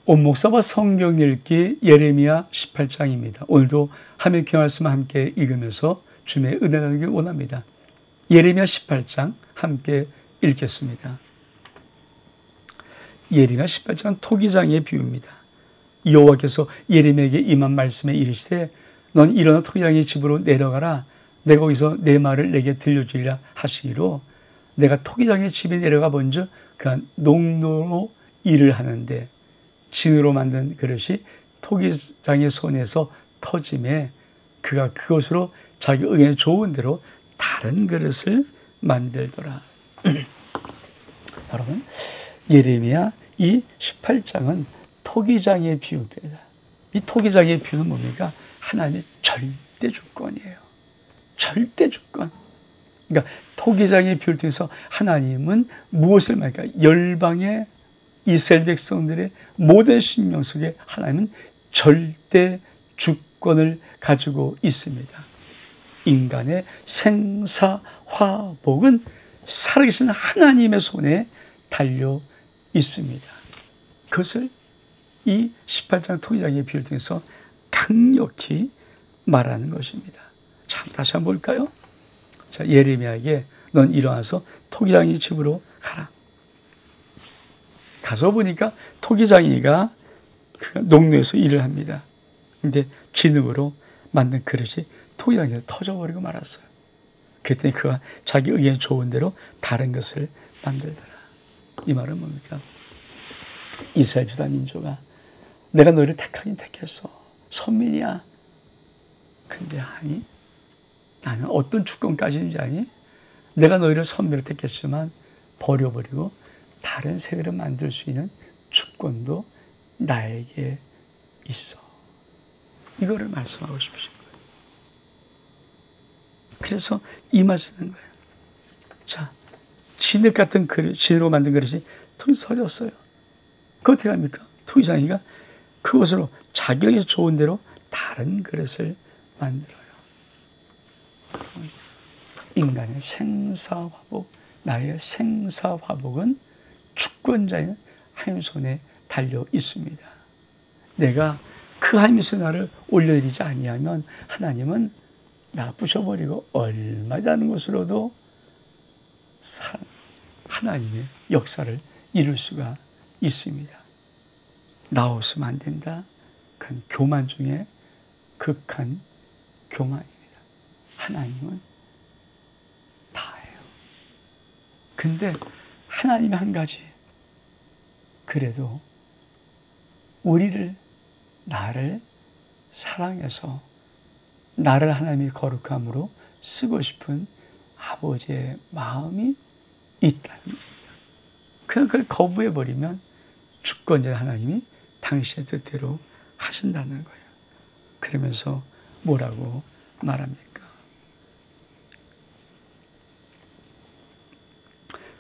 온목사와 성경 읽기 예레미야 18장입니다. 오늘도 하나님의 말씀 함께 읽으면서 주님의 은혜 나누길 원합니다. 예레미야 18장 함께 읽겠습니다. 예레미야 18장 토기장의 비유입니다. 여호와께서 예레미야에게 임한 말씀에 이르시되 넌 일어나 토기장의 집으로 내려가라. 내가 거기서 내 말을 내게 들려주리라 하시기로 내가 토기장의 집에 내려가 본즉 그한 농노로 일을 하는데 진으로 만든 그릇이 토기장의 손에서 터짐에 그가 그것으로 자기 의에 좋은 대로 다른 그릇을 만들더라. 여러분, 예레미야 이 18장은 토기장의 비유입니다. 이 토기장의 비유는 뭡니까? 하나님의 절대 주권이에요. 절대 주권. 그러니까 토기장의 비유를 통해서 하나님은 무엇을 말할까? 열방의 이스라엘 백성들의 모든 심령 속에 하나님은 절대 주권을 가지고 있습니다. 인간의 생사화복은 살아계신 하나님의 손에 달려 있습니다. 그것을 이 18장 토기장의 비유를 통해서 강력히 말하는 것입니다. 자, 다시 한번 볼까요? 자, 예레미야에게 넌 일어나서 토기장의 집으로 가라. 가서 보니까 토기장이가 농노에서 일을 합니다. 근데 진흙으로 만든 그릇이 토기장에서 터져버리고 말았어요. 그랬더니 그가 자기 의견 좋은 대로 다른 것을 만들더라. 이 말은 뭡니까? 이스라엘 주다 민족아, 내가 너희를 택하긴 택했어. 선민이야. 근데 아니, 나는 어떤 주권까지인지 아니? 내가 너희를 선민으로 택했지만 버려버리고 다른 세계를 만들 수 있는 주권도 나에게 있어. 이거를 말씀하고 싶으신 거예요. 그래서 이 말씀인 거예요. 자, 진흙 같은 그릇, 진으로 만든 그릇이 통이 서졌어요. 그거 어떻게 합니까? 토기장이가 그것으로 자격이 좋은 대로 다른 그릇을 만들어요. 인간의 생사화복, 나의 생사화복은 주권자인 하나님 손에 달려 있습니다. 내가 그 하나님의 손에 나를 올려드리지 아니하면 하나님은 나 부셔버리고 얼마다는 것으로도 하나님의 역사를 이룰 수가 있습니다. 나 없으면 안 된다. 그건 교만 중에 극한 교만입니다. 하나님은 다예요. 근데 하나님이 한 가지, 그래도 나를 사랑해서 나를 하나님의 거룩함으로 쓰고 싶은 아버지의 마음이 있다는 겁니다. 그냥 그걸 거부해버리면 주권자 하나님이 당신의 뜻대로 하신다는 거예요. 그러면서 뭐라고 말합니까?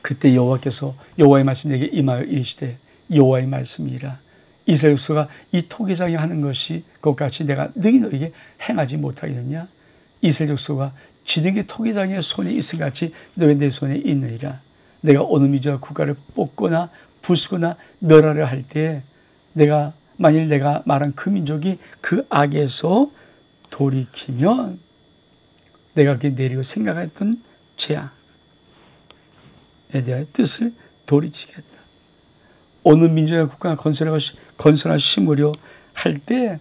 그때 여호와의 말씀이 내게 임하여 이르시되 여호와의 말씀이라 이스라엘 족속아 이 토기장이 하는 것이 그것같이 내가 능히 너에게 행하지 못하겠느냐? 이스라엘 족속아 지능의 토기장의 손에 있은 같이 너희 내 손에 있느니라. 내가 어느 민족과 국가를 뽑거나 부수거나 멸하려 할 때 만일 내가 말한 그 민족이 그 악에서 돌이키면 내가 그게 내리고 생각했던 재앙에 대한 뜻을 돌이키겠다. 어느 민족의 국가가 건설하 심으려 할 때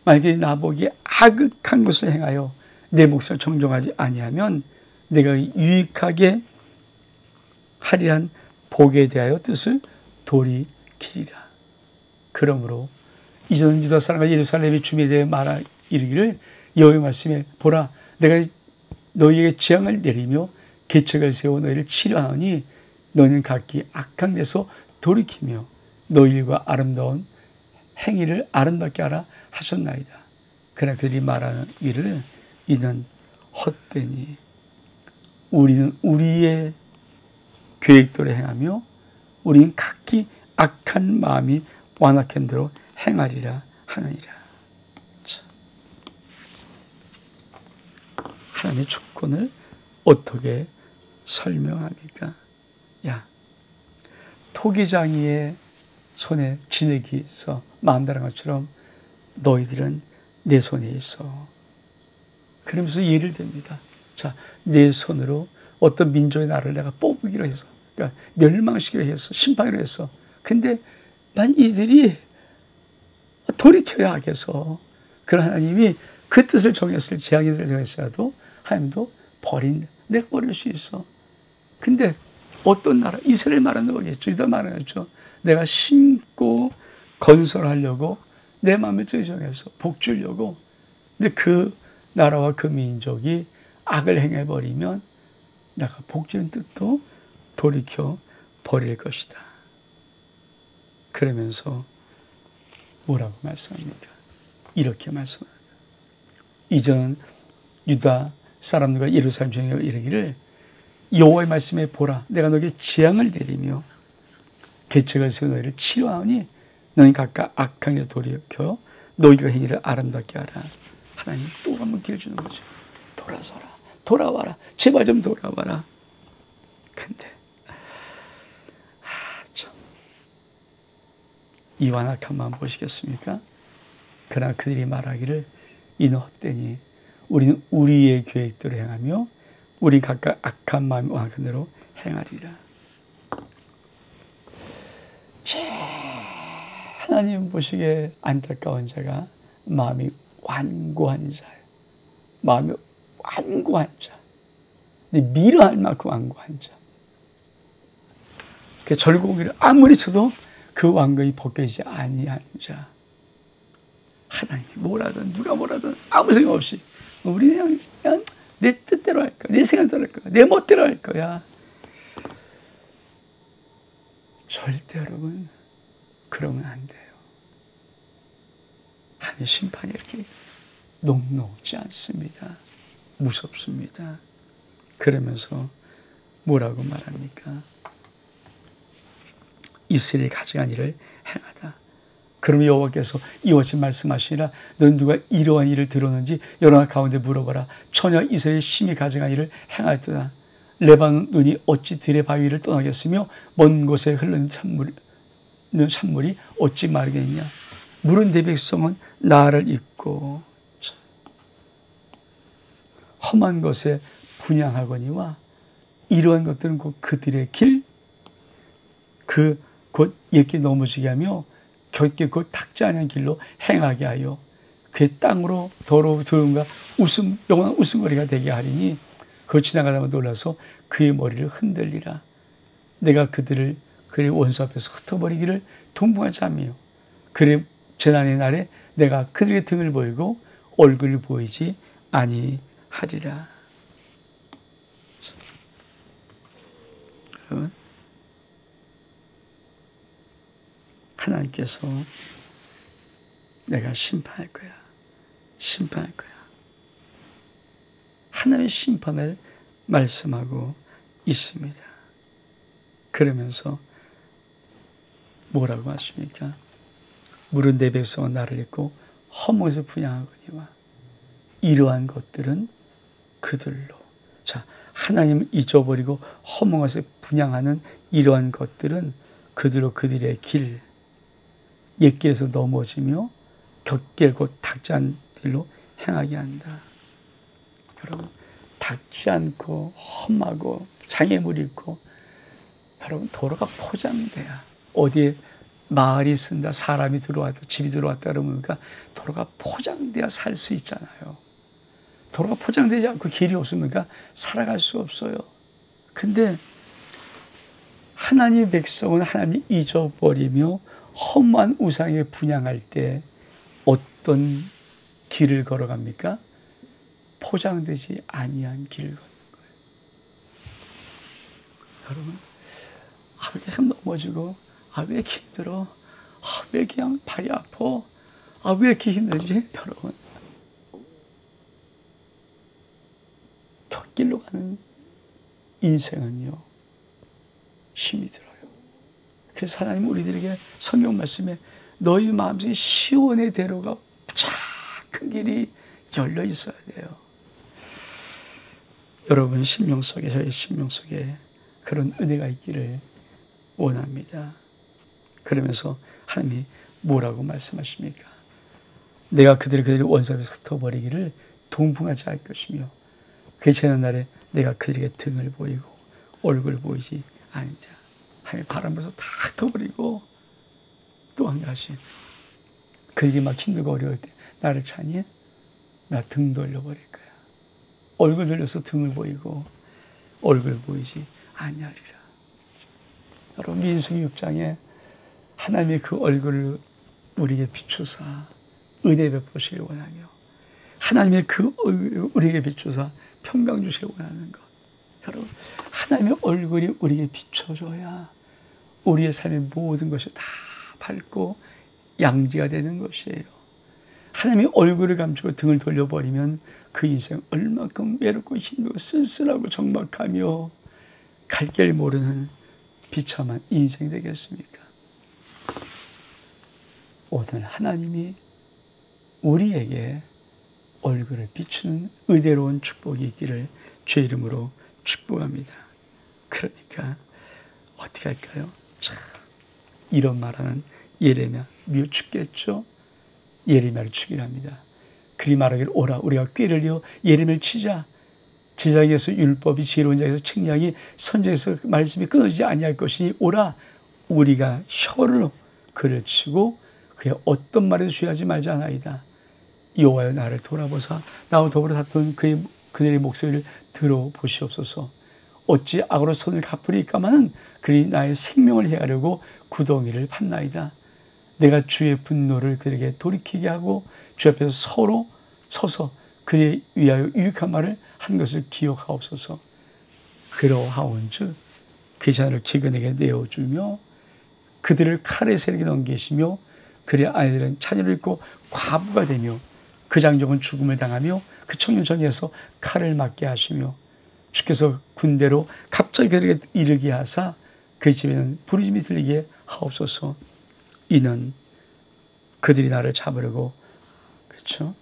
만약에 나보기에 악한 것을 행하여 내 몫을 정정하지 아니하면 내가 유익하게 하리란 복에 대하여 뜻을 돌이키리라. 그러므로 이전 유다 사람과 예루살렘의 주민에 대해 말하 이르기를 여호와의 말씀에 보라 내가 너희에게 재앙을 내리며 계책을 세워 너희를 치료하니 너희는 각기 악한 데서 돌이키며 너희 일과 아름다운 행위를 아름답게 하라 하셨나이다. 그러나 그들이 말하는 일을 이는 헛되니 우리는 우리의 계획대로 행하며 우리는 각기 악한 마음이 완악한 대로 행하리라 하느니라. 하나님의 주권을 어떻게 설명합니까? 토기장이의 손에 진흙이 있어 만다는 것처럼 너희들은 내 손에 있어. 그러면서 예를 듭니다. 자, 내 손으로 어떤 민족의 나라를 내가 뽑기로 해서, 그러니까 멸망시키려 해서, 심판하기로 했어. 근데 난 이들이 돌이켜야 하겠어. 그런 하나님이 그 뜻을 정했을, 재앙의 뜻을 정했어도 하나님도 내가 버릴 수 있어. 근데 어떤 나라, 이스라엘 말하는 거겠죠. 유다 말하는 거죠. 내가 심고 건설하려고 내 마음을 정해서 복 주려고. 근데 그 나라와 그 민족이 악을 행해버리면 내가 복 주는 뜻도 돌이켜 버릴 것이다. 그러면서 뭐라고 말씀합니까? 이렇게 말씀합니다. 이전 유다 사람들과 예루살렘 정에 이르기를 여호와의 말씀에 보라, 내가 너에게 재앙을 내리며 계책을 세워 너희를 치료하오니 너희 각각 악한 일에 돌이켜 너희가 행위를 아름답게 하라. 하나님 또 한번 기회 주는 거죠. 돌아서라, 돌아와라, 제발 좀 돌아와라. 근데 참 이와 악한 마음 보시겠습니까? 그러나 그들이 말하기를 이는 헛되니 우리는 우리의 계획대로 행하며 우리 각각 악한 마음과 악한 대로 행하리라. 하나님 보시기에 안타까운 자가 마음이 완고한 자예요. 마음이 완고한 자. 미워할 만큼 완고한 자. 그 절고기를 아무리 쳐도 그 완고히 벗겨지지 아니한 자. 하나님 뭐라든 누가 뭐라든 아무 생각 없이 우리는 그냥 내 뜻대로 할 거야. 내 생각대로 할 거야. 내 멋대로 할 거야. 절대 여러분 그러면 안 돼요. 하나님의 심판이 이렇게 녹록지 않습니다. 무섭습니다. 그러면서 뭐라고 말합니까? 이스라엘이 가져간 일을 행하다. 그럼 여호와께서 이와 같이 말씀하시니라. 너는 누가 이러한 일을 들었는지 여러 가운데 물어봐라. 처녀 이스라엘이 심히 가져간 일을 행하였도다. 레바논 눈이 어찌 들의 바위를 떠나겠으며 먼 곳에 흐르는 찬물이 어찌 마르겠냐. 물은 내 백성은 나를 잊고 험한 것에 분향하거니와 이러한 것들은 곧 그들의 길, 곧 옛길 넘어지게 하며 결코 곧 닦지 않은 길로 행하게 하여 그의 땅으로 더러움과 영원한 웃음거리가 되게 하리니 그걸 지나가다가 놀라서 그의 머리를 흔들리라. 내가 그들을 그의 원수 앞에서 흩어버리기를 동봉하지 않으며 그의 재난의 날에 내가 그들의 등을 보이고 얼굴을 보이지 아니하리라. 여러분, 하나님께서 내가 심판할 거야. 심판할 거야. 하나님의 심판을 말씀하고 있습니다. 그러면서 뭐라고 하십니까? 물은 내 백성은 나를 잊고 허무에서 분향하거니와 이러한 것들은 그들로. 자, 하나님을 잊어버리고 허무에서 분향하는 이러한 것들은 그들로 그들의 길, 옛길에서 넘어지며 곁길 곧 닿지 않은 길로 행하게 한다. 여러분, 닿지 않고 험하고 장애물이 있고 여러분 도로가 포장돼야 어디에 마을이 쓴다, 사람이 들어왔다, 집이 들어왔다 그러니까 도로가 포장돼야 살 수 있잖아요. 도로가 포장되지 않고 길이 없으니까 살아갈 수 없어요. 근데 하나님의 백성은 하나님이 잊어버리며 험한 우상에 분향할 때 어떤 길을 걸어갑니까? 포장되지 아니한 길을 걷는 거예요. 여러분, 왜 이렇게 넘어지고, 왜 이렇게 힘들어? 왜 그냥 발이 아파? 왜 이렇게 힘들지? 여러분, 곁길로 가는 인생은요, 힘이 들어요. 그래서 하나님 우리들에게 성경 말씀에 너희 마음속에 시온의 대로가 작은 길이 열려 있어야 돼요. 여러분 심령 속에, 저희 심령 속에 그런 은혜가 있기를 원합니다. 그러면서 하나님이 뭐라고 말씀하십니까? 내가 그들의 원수에서 흩어버리기를 동풍하지 할 것이며 그 재난날에 내가 그들에게 등을 보이고 얼굴을 보이지 않자. 하나님 바람 불어서 다 흩어버리고 또 한 가지 그들이 막 힘들고 어려울 때 나를 찾니? 나 등 돌려버릴 거야. 얼굴 돌려서 등을 보이고 얼굴 보이지 아니하리라. 여러분 민수기 6장에 하나님의 그 얼굴을 우리에게 비추사 은혜 베푸시길 원하며 하나님의 그 얼굴을 우리에게 비추사 평강 주시길 원하는 것. 여러분 하나님의 얼굴이 우리에게 비춰져야 우리의 삶의 모든 것이 다 밝고 양지가 되는 것이에요. 하나님의 얼굴을 감추고 등을 돌려버리면 그 인생 얼마큼 외롭고 힘들고 쓸쓸하고 적막하며 갈 길 모르는 비참한 인생이 되겠습니까? 오늘 하나님이 우리에게 얼굴을 비추는 의대로운 축복이 있기를 주의 이름으로 축복합니다. 그러니까 어떻게 할까요? 참 이런 말하는 예레미야 미워 죽겠죠? 예레미야를 죽이려 합니다. 그리 말하기를 오라 우리가 꾀를 이어 예레미야를 치자. 제자에게서 율법이 지혜로운 자에게서 책략이 선지자에게서 말씀이 끊어지지 아니할 것이니 오라 우리가 혀로 그를 치고 그의 어떤 말에도 주의하지 말자나이다. 여호와여 나를 돌아보사 나와 더불어 다툰 그들의 목소리를 들어보시옵소서. 어찌 악으로 선을 갚으리까마는 그리 나의 생명을 해하려고 구덩이를 팠나이다. 내가 주의 분노를 그에게 돌이키게 하고 주 앞에서 서로 서서 그에 위하여 유익한 말을 한 것을 기억하옵소서. 그러하온즉 그 자를 기근에게 내어주며 그들을 칼의 세력에 넘기시며 그의 아이들은 자녀를 잃고 과부가 되며 그 장정은 죽음을 당하며 그 청년 전에서 칼을 맞게 하시며 주께서 군대로 갑자기 그들에게 이르게 하사 그 집에는 부르짖음이 들리게 하옵소서. 이는 그들이 나를 잡으려고 그렇죠?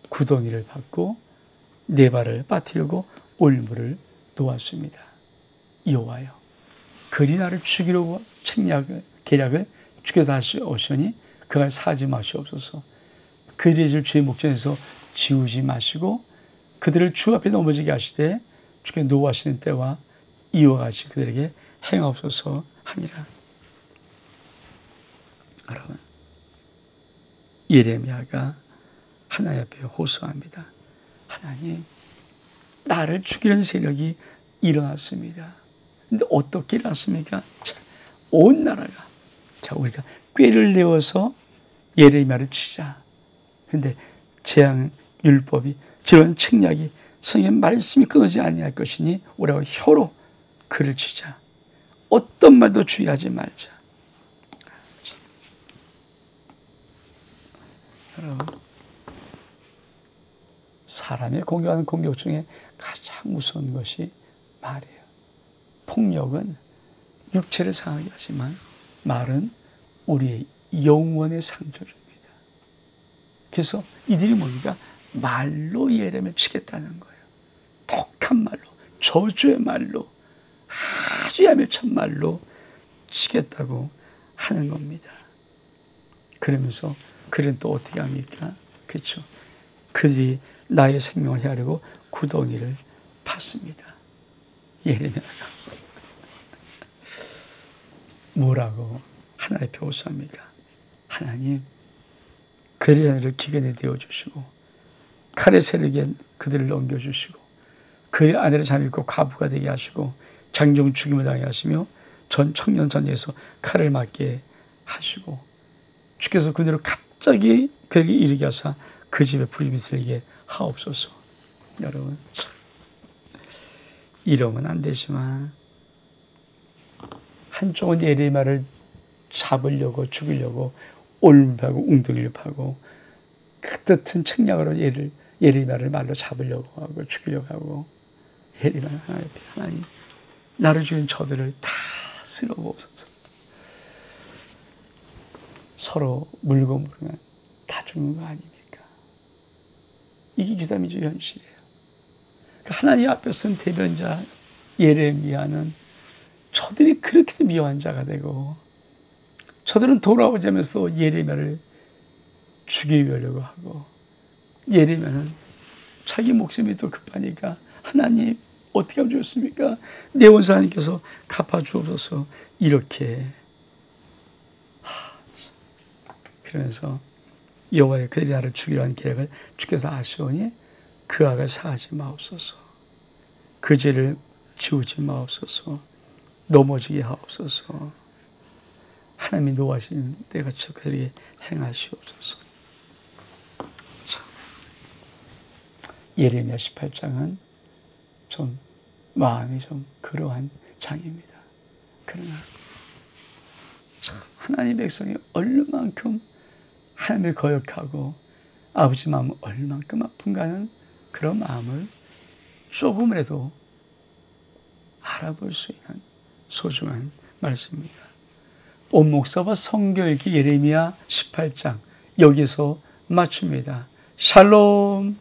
구덩이를 받고 내 발을 빠뜨리려고 올무를 놓았습니다. 여호와여 그리 나를 죽이려고 계략을 주께서 다시 오시니 그가 사지 마시옵소서. 그들의 질 주의 목전에서 지우지 마시고 그들을 주 앞에 넘어지게 하시되 주께 노하시는 때와 이와 같이 그들에게 행하옵소서 하니라. 여러분 예레미야가 하나님 앞에 호소합니다. 하나님 나를 죽이는 세력이 일어났습니다. 근데 어떻게 일어났습니까? 자, 온 나라가 자 우리가 꾀를 내어서 예레미야를 치자. 근데 재앙 율법이 저런 책략이 성경의 말씀이 끊어지지 아니할 것이니 우리가 혀로 그를 치자. 어떤 말도 주의하지 말자. 여러분 사람이 공격하는 공격 중에 가장 무서운 것이 말이에요. 폭력은 육체를 상하게 하지만 말은 우리의 영혼의 상처를 줍니다. 그래서 이들이 뭡니까? 말로 예레미야를 치겠다는 거예요. 독한 말로, 저주의 말로, 아주 야멸찬 말로 치겠다고 하는 겁니다. 그러면서 그는 또 어떻게 합니까? 그렇죠. 그들이 나의 생명을 해하려고 구덩이를 팠습니다. 예레미야가 뭐라고 하나님 앞에 호소합니까? 하나님 그들의 하늘을 기근에 내어주시고 칼의 세력에 그들을 넘겨주시고 그의 아내를 잠입고 과부가 되게 하시고 장정 죽임을 당하게 하시며 전 청년 전쟁에서 칼을 맞게 하시고 주께서 그들을 갑자기 그에게 이르게 하사 그 집에 불임이 들리게 하옵소서. 여러분 참 이러면 안 되지만 한쪽은 예레미야를 잡으려고 죽이려고 올무하고 웅덩이를 파고 그 뜻은 책략으로 예레미야를 말로 잡으려고 하고 죽이려고 하고 예레미야는 하나님 나를 죽인 저들을 다 쓸어보옵소서. 서로 물고 물으면 다 죽는 거 아닙니까? 이게 유다민족 현실이에요. 하나님 앞에 쓴 대변자 예레미야는 저들이 그렇게 미워한 자가 되고 저들은 돌아오자면서 예레미야를 죽이려고 하고, 예레미야는 자기 목숨이 더 급하니까 하나님 어떻게 하면 좋습니까? 내 원수 하나님께서 갚아주옵소서. 이렇게 그러면서 여호와의 그들이 나를 죽이려 하는 계략을 주께서 아시오니 그 악을 사하지 마옵소서. 그 죄를 지우지 마옵소서. 넘어지게 하옵소서. 하나님이 노하시는 때같이 그들에게 행하시옵소서. 예레미야 18장은 좀 마음이 좀 그러한 장입니다. 그러나 참 하나님 백성이 얼마만큼 하나님을 거역하고 아버지 마음은 얼마만큼 아픈가 하는 그런 마음을 조금이라도 알아볼 수 있는 소중한 말씀입니다. 온 목사와 성경읽기 예레미야 18장 여기서 마칩니다. 샬롬.